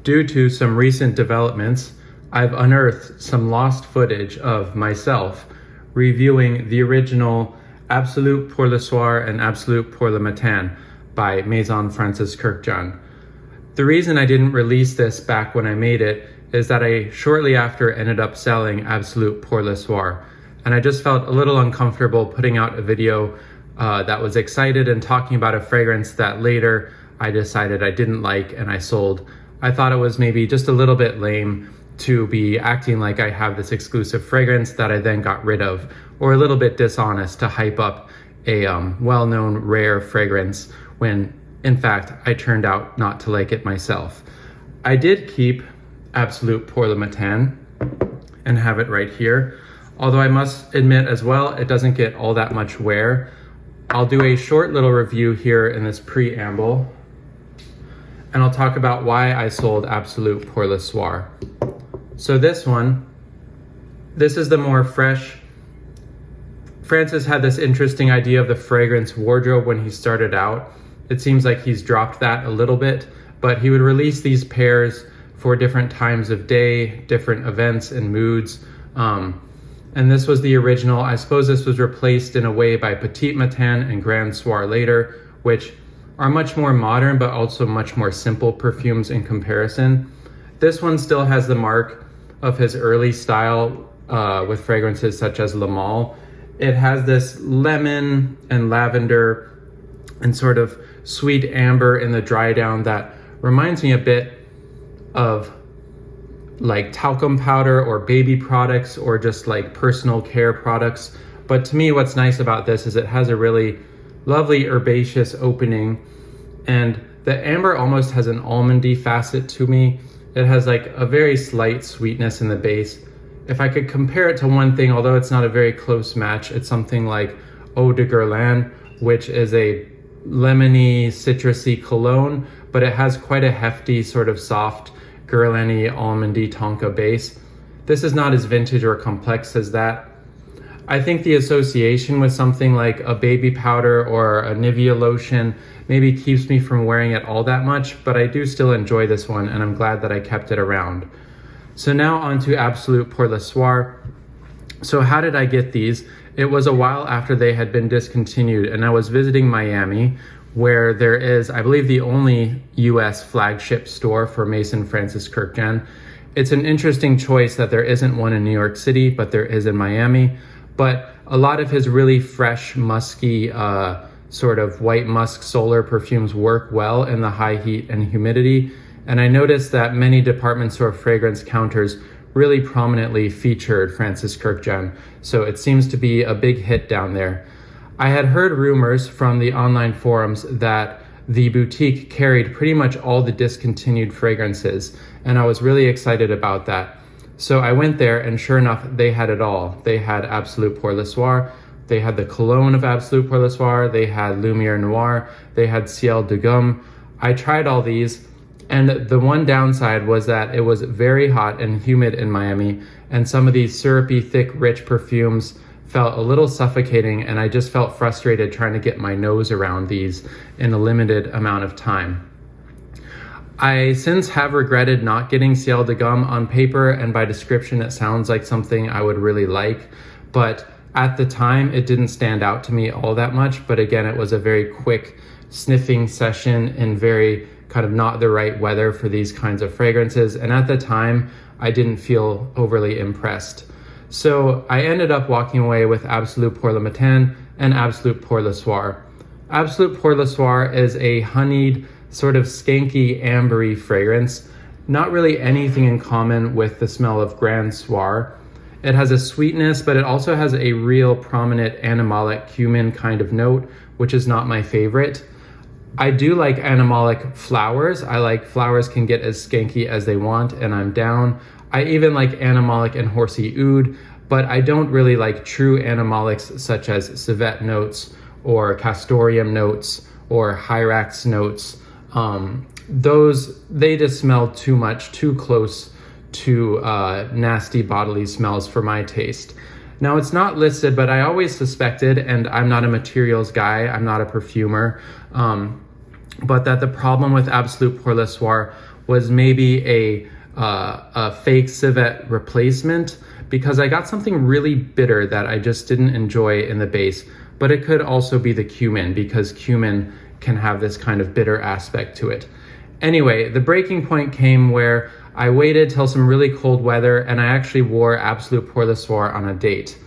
Due to some recent developments, I've unearthed some lost footage of myself reviewing the original Absolue pour le Soir and Absolue pour le Matin by Maison Kurkdjian. The reason I didn't release this back when I made it is that I shortly after ended up selling Absolue pour le Soir, and I just felt a little uncomfortable putting out a video that was excited and talking about a fragrance that later I decided I didn't like and I sold. I thought it was maybe just a little bit lame to be acting like I have this exclusive fragrance that I then got rid of, or a little bit dishonest to hype up a well-known rare fragrance when in fact I turned out not to like it myself. I did keep Absolue pour le Matin and have it right here, although I must admit as well it doesn't get all that much wear. I'll do a short little review here in this preamble, and I'll talk about why I sold Absolue pour le Soir. So this is the more fresh. Francis had this interesting idea of the fragrance wardrobe when he started out. It seems like he's dropped that a little bit, but he would release these pairs for different times of day, different events and moods. And this was the original. I suppose this was replaced in a way by Petit Matin and Grand Soir later, which are much more modern, but also much more simple perfumes in comparison. This one still has the mark of his early style with fragrances such as Le Male. It has this lemon and lavender and sort of sweet amber in the dry down that reminds me a bit of like talcum powder or baby products or just like personal care products. But to me, what's nice about this is it has a really lovely herbaceous opening, and the amber almost has an almondy facet to me. It has like a very slight sweetness in the base. If I could compare it to one thing, although it's not a very close match, it's something like Eau de Guerlain, which is a lemony, citrusy cologne, but it has quite a hefty, sort of soft, Guerlain-y, almondy tonka base. This is not as vintage or complex as that. I think the association with something like a baby powder or a Nivea lotion maybe keeps me from wearing it all that much, but I do still enjoy this one, and I'm glad that I kept it around. So now on to Absolue pour le Soir. So how did I get these? It was a while after they had been discontinued, and I was visiting Miami, where there is, I believe, the only US flagship store for Maison Kurkdjian. It's an interesting choice that there isn't one in New York City, but there is in Miami. But a lot of his really fresh, musky, sort of white musk solar perfumes work well in the high heat and humidity. And I noticed that many department store fragrance counters really prominently featured Francis Kurkdjian. So it seems to be a big hit down there. I had heard rumors from the online forums that the boutique carried pretty much all the discontinued fragrances, and I was really excited about that. So I went there, and sure enough, they had it all. They had Absolue pour le Soir, they had the cologne of Absolue pour le Soir, they had Lumière Noire, they had Ciel de Gomme. I tried all these, and the one downside was that it was very hot and humid in Miami, and some of these syrupy, thick, rich perfumes felt a little suffocating, and I just felt frustrated trying to get my nose around these in a limited amount of time. I since have regretted not getting Ciel de Gomme. On paper and by description it sounds like something I would really like, but at the time it didn't stand out to me all that much. But again, it was a very quick sniffing session in very kind of not the right weather for these kinds of fragrances, and at the time I didn't feel overly impressed. So I ended up walking away with Absolue pour le Matin and Absolue pour le Soir. Absolue pour le Soir is a honeyed, sort of skanky, ambery fragrance. Not really anything in common with the smell of Grand Soir. It has a sweetness, but it also has a real prominent animalic cumin kind of note, which is not my favorite. I do like animalic flowers. I like flowers can get as skanky as they want, and I'm down. I even like animalic and horsey oud, but I don't really like true animalics such as civet notes or castoreum notes or hyrax notes. They just smell too much, too close to nasty bodily smells for my taste. Now, it's not listed, but I always suspected, and I'm not a materials guy, I'm not a perfumer, but that the problem with Absolue pour le Soir was maybe a fake civet replacement, because I got something really bitter that I just didn't enjoy in the base. But it could also be the cumin, because cumin can have this kind of bitter aspect to it. Anyway, the breaking point came where I waited till some really cold weather and I actually wore Absolu pour le Soir on a date.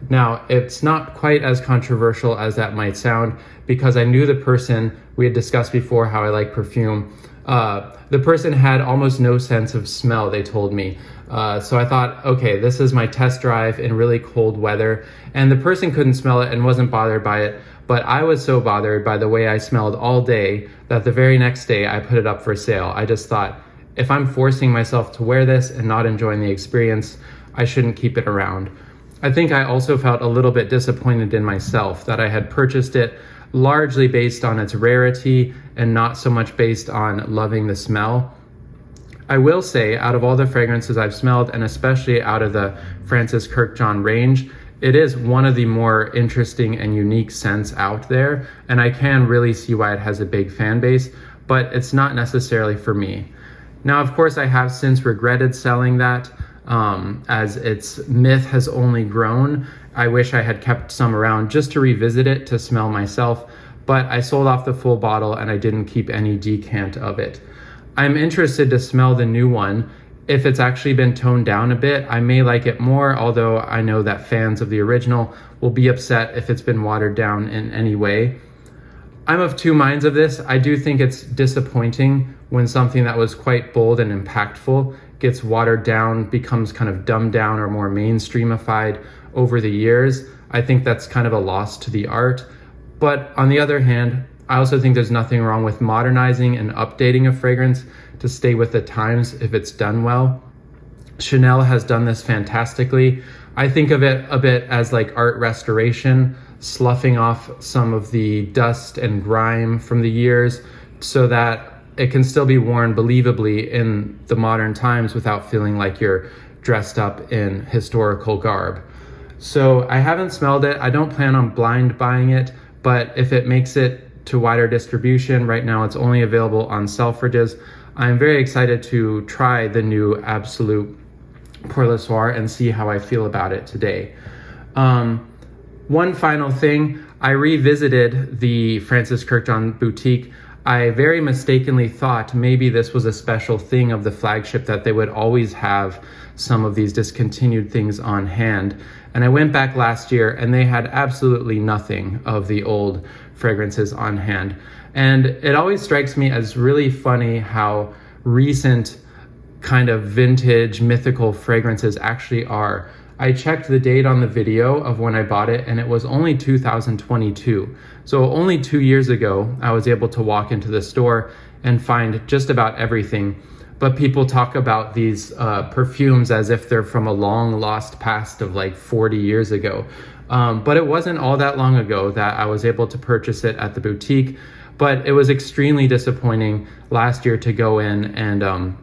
Now, it's not quite as controversial as that might sound, because I knew the person. We had discussed before how I like perfume. The person had almost no sense of smell, they told me. So I thought, okay, this is my test drive in really cold weather. And the person couldn't smell it and wasn't bothered by it. But I was so bothered by the way I smelled all day that the very next day I put it up for sale. I just thought, if I'm forcing myself to wear this and not enjoying the experience, I shouldn't keep it around. I think I also felt a little bit disappointed in myself that I had purchased it largely based on its rarity and not so much based on loving the smell. I will say, out of all the fragrances I've smelled, and especially out of the Francis Kurkdjian range, it is one of the more interesting and unique scents out there, and I can really see why it has a big fan base, but it's not necessarily for me. Now, of course, I have since regretted selling that, as its myth has only grown. I wish I had kept some around just to revisit it, to smell myself, but I sold off the full bottle and I didn't keep any decant of it. I'm interested to smell the new one. If it's actually been toned down a bit, I may like it more, although I know that fans of the original will be upset if it's been watered down in any way. I'm of two minds of this. I do think it's disappointing when something that was quite bold and impactful gets watered down, becomes kind of dumbed down or more mainstreamified over the years. I think that's kind of a loss to the art. But on the other hand, I also think there's nothing wrong with modernizing and updating a fragrance to stay with the times if it's done well. Chanel has done this fantastically. I think of it a bit as like art restoration, sloughing off some of the dust and grime from the years so that it can still be worn believably in the modern times without feeling like you're dressed up in historical garb. So I haven't smelled it. I don't plan on blind buying it, but if it makes it to wider distribution, right now it's only available on Selfridges. I'm very excited to try the new Absolu pour le Soir and see how I feel about it today. One final thing, I revisited the Francis Kurkdjian boutique. I very mistakenly thought maybe this was a special thing of the flagship, that they would always have some of these discontinued things on hand. And I went back last year and they had absolutely nothing of the old fragrances on hand. And it always strikes me as really funny how recent kind of vintage mythical fragrances actually are. I checked the date on the video of when I bought it and it was only 2022. So only 2 years ago, I was able to walk into the store and find just about everything. But people talk about these perfumes as if they're from a long lost past of like 40 years ago. But it wasn't all that long ago that I was able to purchase it at the boutique. But it was extremely disappointing last year to go in and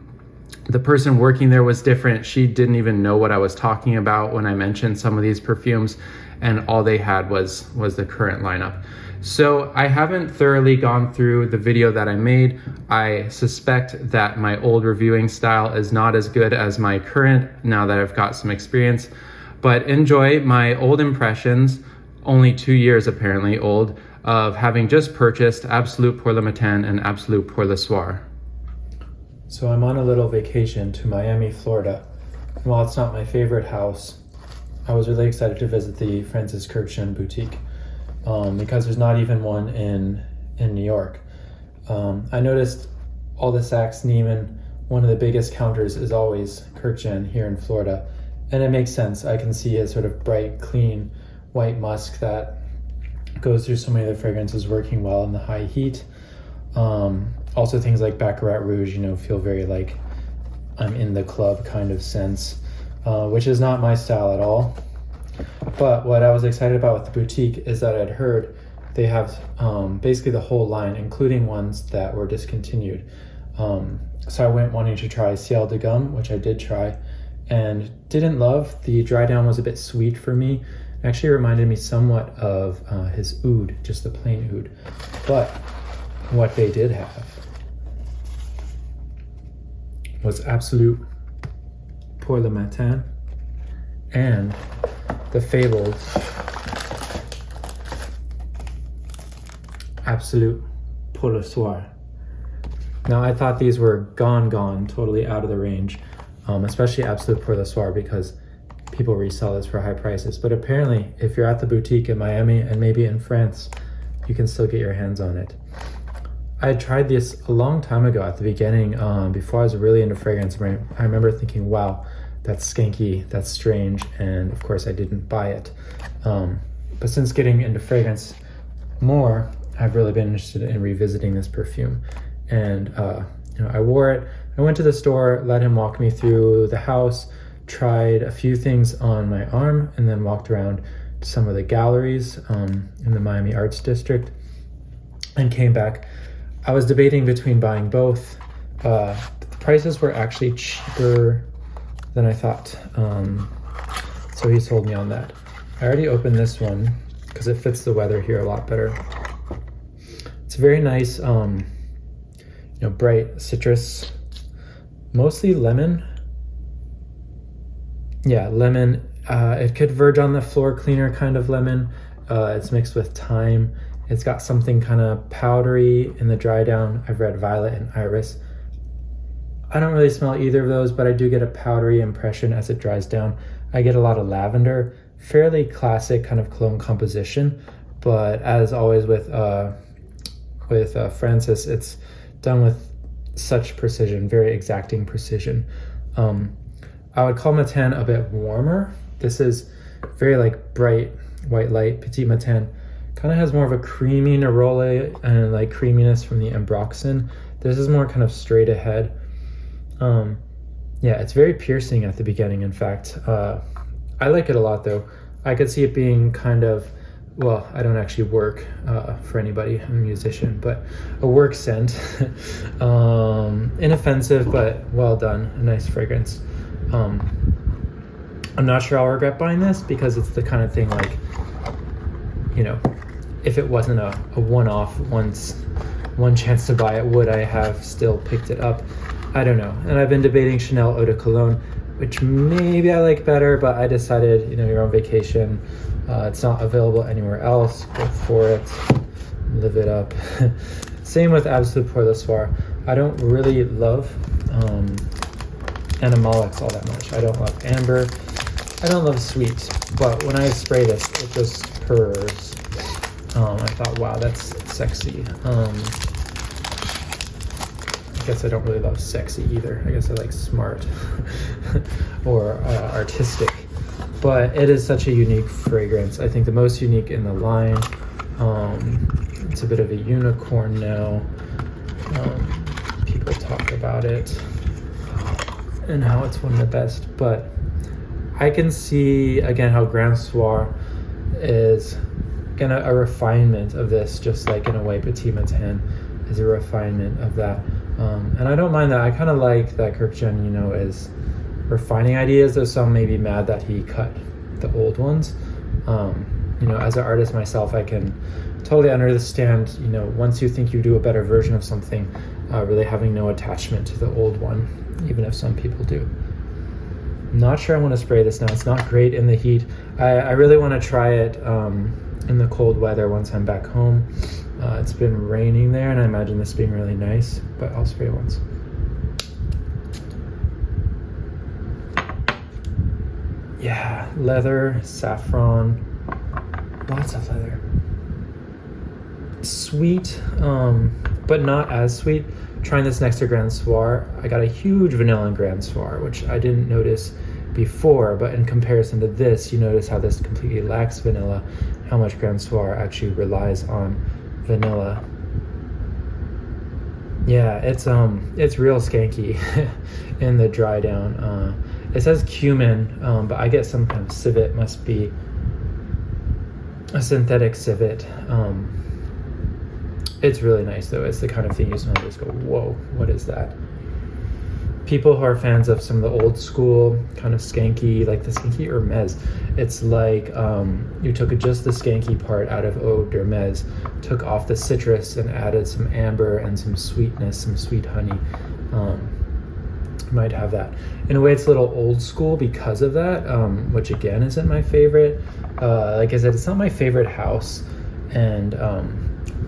the person working there was different. She didn't even know what I was talking about when I mentioned some of these perfumes, and all they had was the current lineup. So I haven't thoroughly gone through the video that I made. I suspect that my old reviewing style is not as good as my current now that I've got some experience, but enjoy my old impressions, only 2 years apparently old, of having just purchased Absolu pour le Matin and Absolu pour le Soir. So I'm on a little vacation to Miami, Florida. And while it's not my favorite house, I was really excited to visit the Francis Kurkdjian boutique because there's not even one in New York. I noticed all the Saks Neiman, one of the biggest counters is always Kurkdjian here in Florida. And it makes sense. I can see a sort of bright, clean, white musk that goes through so many of the fragrances working well in the high heat. Also things like Baccarat Rouge, feel very like I'm in the club kind of sense, which is not my style at all. But what I was excited about with the boutique is that I'd heard they have basically the whole line, including ones that were discontinued. So I went wanting to try Ciel de Gum, which I did try, and didn't love. The dry down was a bit sweet for me. It actually reminded me somewhat of his oud, just the plain oud. But what they did have was Absolue pour le Matin and the fabled Absolue pour le Soir. Now I thought these were gone, totally out of the range, especially Absolue pour le Soir, because people resell this for high prices. But apparently, if you're at the boutique in Miami and maybe in France, you can still get your hands on it. I had tried this a long time ago at the beginning, before I was really into fragrance. I remember thinking, wow, that's skanky, that's strange, and of course I didn't buy it. But since getting into fragrance more, I've really been interested in revisiting this perfume. And I wore it. I went to the store, let him walk me through the house, tried a few things on my arm, and then walked around to some of the galleries in the Miami Arts District and came back. I was debating between buying both, but the prices were actually cheaper than I thought. So he sold me on that. I already opened this one because it fits the weather here a lot better. It's very nice, bright citrus, mostly lemon. Yeah, lemon. It could verge on the floor cleaner kind of lemon. It's mixed with thyme. It's got something kind of powdery in the dry down. I've read violet and iris. I don't really smell either of those, but I do get a powdery impression as it dries down. I get a lot of lavender, fairly classic kind of cologne composition, but as always with Francis, it's done with such precision, very exacting precision. I would call Matin a bit warmer. This is very like bright white light. Petit Matin kind of has more of a creamy neroli and like creaminess from the Ambroxan. This is more kind of straight ahead. Yeah, it's very piercing at the beginning, in fact. I like it a lot though. I could see it being kind of, well, I don't actually work for anybody, I'm a musician, but a work scent. Inoffensive, but well done, a nice fragrance. I'm not sure I'll regret buying this because it's the kind of thing like, if it wasn't a one-off, one chance to buy it, would I have still picked it up? I don't know. And I've been debating Chanel Eau de Cologne, which maybe I like better, but I decided, you're on vacation. It's not available anywhere else. Go for it. Live it up. Same with Absolue pour le Soir. I don't really love animalics all that much. I don't love amber. I don't love sweet. But when I spray this, it just purrs. I thought, wow, that's sexy. I guess I don't really love sexy either. I guess I like smart or artistic. But it is such a unique fragrance. I think the most unique in the line. It's a bit of a unicorn now. People talk about it and how it's one of the best. But I can see, again, how Grand Soir is a refinement of this, just like in a way Petit Matin is a refinement of that. And I don't mind that. I kind of like that Kurkdjian, is refining ideas, though some may be mad that he cut the old ones. As an artist myself, I can totally understand, once you think you do a better version of something, really having no attachment to the old one, even if some people do. I'm not sure I want to spray this now. It's not great in the heat. I really want to try it in the cold weather once I'm back home. It's been raining there, and I imagine this being really nice, but I'll spray once. Yeah, leather, saffron, lots of leather. Sweet, but not as sweet. Trying this next to Grand Soir, I got a huge vanilla in Grand Soir, which I didn't notice before, but in comparison to this, you notice how this completely lacks vanilla, how much Grand Soir actually relies on vanilla. Yeah, it's real skanky in the dry down. It says cumin, but I get some kind of civet, must be a synthetic civet. It's really nice though. It's the kind of thing you smell and just go, whoa, what is that? People who are fans of some of the old school kind of skanky, like the skanky Hermes, it's like you took just the skanky part out of Eau d'Hermes, took off the citrus and added some amber and some sweetness, some sweet honey. might have that. In a way, it's a little old school because of that, which again isn't my favorite. Like I said, it's not my favorite house, and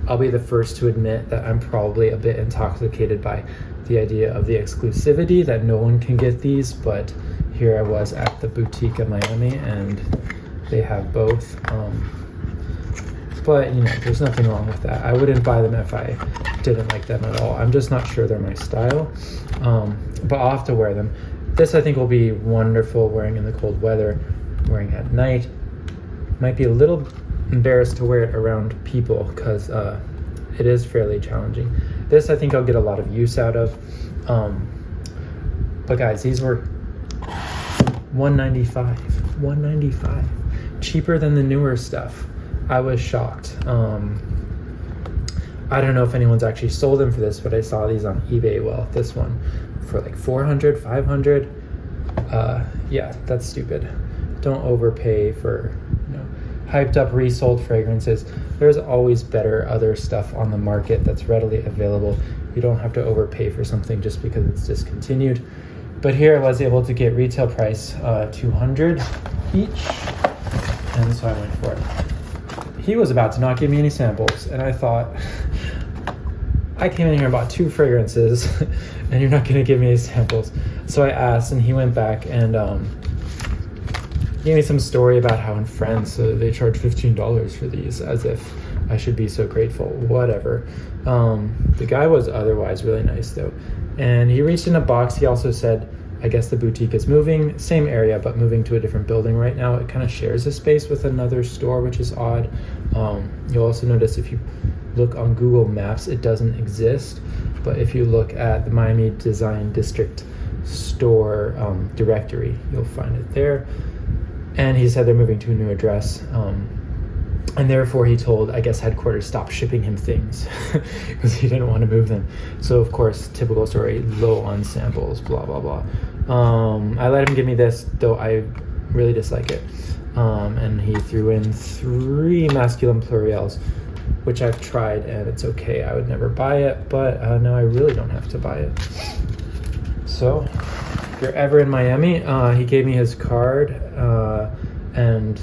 I'll be the first to admit that I'm probably a bit intoxicated by the idea of the exclusivity that no one can get these, but here I was at the boutique in Miami and they have both. But you know, there's nothing wrong with that. I wouldn't buy them if I didn't like them at all. I'm just not sure they're my style, but I'll have to wear them. This I think will be wonderful wearing in the cold weather, wearing at night. Might be a little embarrassed to wear it around people because it is fairly challenging. This I think I'll get a lot of use out of. But guys, these were $195, cheaper than the newer stuff. I was shocked. I don't know if anyone's actually sold them for this, but I saw these on eBay. Well, this one for like 400, 500. Yeah, that's stupid. Don't overpay for, you know, hyped up resold fragrances. There's always better other stuff on the market that's readily available. You don't have to overpay for something just because it's discontinued. But here I was able to get retail price $200 each, and so I went for it. He was about to not give me any samples, and I thought, I came in here and bought 2 fragrances, and you're not going to give me any samples. So I asked, and he went back and gave me some story about how in France they charge $15 for these, as if I should be so grateful. Whatever. The guy was otherwise really nice though, and he reached in a box. He also said, I guess the boutique is moving, same area, but moving to a different building right now. It kind of shares a space with another store, which is odd. You'll also notice if you look on Google Maps, it doesn't exist. But if you look at the Miami Design District store directory, you'll find it there. And he said they're moving to a new address. And therefore he told, I guess, headquarters stop shipping him things because he didn't want to move them. So of course, typical story, low on samples, blah, blah, blah. I let him give me this, though I really dislike it. And he threw in 3 masculine pluriels, which I've tried and it's okay. I would never buy it, but now I really don't have to buy it. So if you're ever in Miami, he gave me his card, and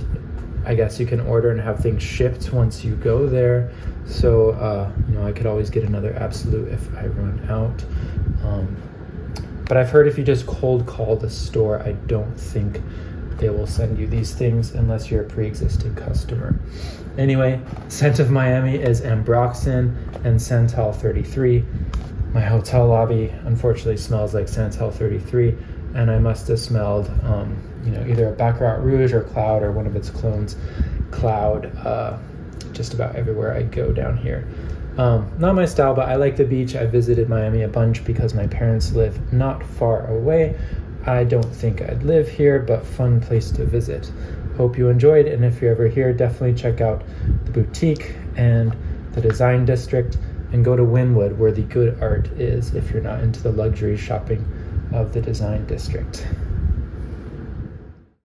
I guess you can order and have things shipped once you go there. So, you know, I could always get another Absolute if I run out. But I've heard if you just cold call the store, I don't think they will send you these things unless you're a pre-existing customer. Anyway, scent of Miami is Ambroxan and Santal 33. My hotel lobby unfortunately smells like Santal 33, and I must have smelled you know, either a Baccarat Rouge or Cloud or one of its clones, Cloud, just about everywhere I go down here. Not my style, but I like the beach. I visited Miami a bunch because my parents live not far away. I don't think I'd live here, but fun place to visit. Hope you enjoyed, and if you're ever here, definitely check out the boutique and the design district, and go to Wynwood where the good art is if you're not into the luxury shopping of the design district.